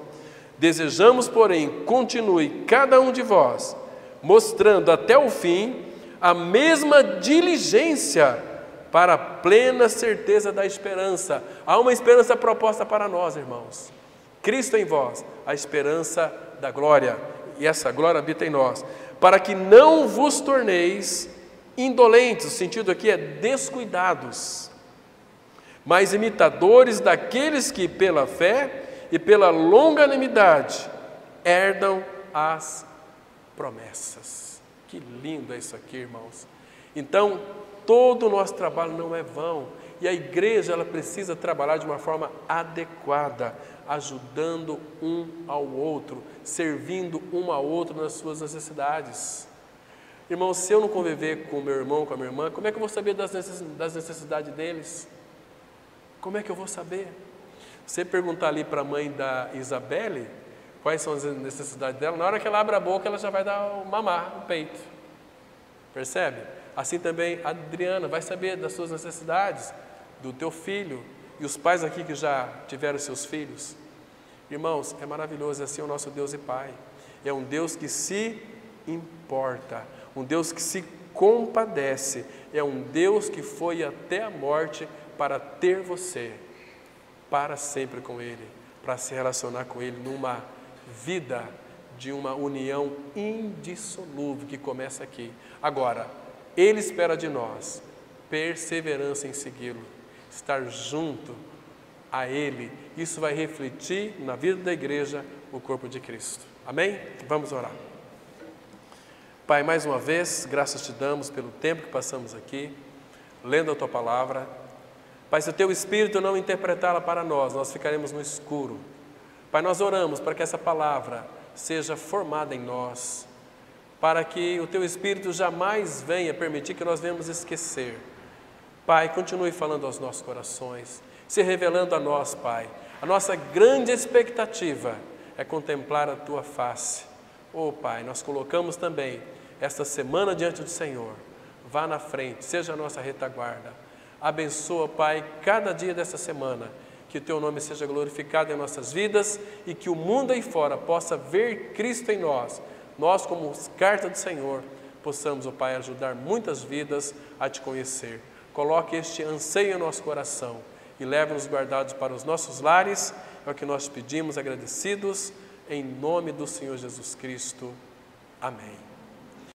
Speaker 1: desejamos, porém, continue cada um de vós, mostrando até o fim a mesma diligência para a plena certeza da esperança. Há uma esperança proposta para nós, irmãos. Cristo em vós, a esperança da glória. E essa glória habita em nós. Para que não vos torneis indolentes, o sentido aqui é descuidados, mas imitadores daqueles que pela fé e pela longanimidade herdam as promessas. Que lindo é isso aqui, irmãos. Então, todo o nosso trabalho não é vão, e a igreja ela precisa trabalhar de uma forma adequada, ajudando um ao outro, servindo um ao outro nas suas necessidades. Irmão, se eu não conviver com o meu irmão, com a minha irmã, como é que eu vou saber das necessidades deles? Como é que eu vou saber? Você perguntar ali para a mãe da Isabelle quais são as necessidades dela, na hora que ela abre a boca, ela já vai dar o mamar, o peito. Percebe? Assim também a Adriana vai saber das suas necessidades, do teu filho, e os pais aqui que já tiveram seus filhos. Irmãos, é maravilhoso, assim é o nosso Deus e Pai. É um Deus que se importa, um Deus que se compadece, é um Deus que foi até a morte para ter você para sempre com Ele, para se relacionar com Ele numa vida de uma união indissolúvel que começa aqui. Agora, Ele espera de nós perseverança em segui-lo, estar junto a Ele. Isso vai refletir na vida da igreja o corpo de Cristo. Amém? Vamos orar. Pai, mais uma vez, graças te damos pelo tempo que passamos aqui, lendo a Tua Palavra. Pai, se o Teu Espírito não interpretá-la para nós, nós ficaremos no escuro. Pai, nós oramos para que essa palavra seja formada em nós, para que o Teu Espírito jamais venha permitir que nós venhamos esquecer. Pai, continue falando aos nossos corações, se revelando a nós, Pai. A nossa grande expectativa é contemplar a Tua face. Oh, Pai, nós colocamos também esta semana diante do Senhor. Vá na frente, seja a nossa retaguarda. Abençoa, Pai, cada dia dessa semana, que o Teu nome seja glorificado em nossas vidas e que o mundo aí fora possa ver Cristo em nós. Nós, como carta do Senhor, possamos, ó Pai, ajudar muitas vidas a Te conhecer. Coloque este anseio em nosso coração e leve-nos guardados para os nossos lares. É o que nós pedimos, agradecidos, em nome do Senhor Jesus Cristo. Amém.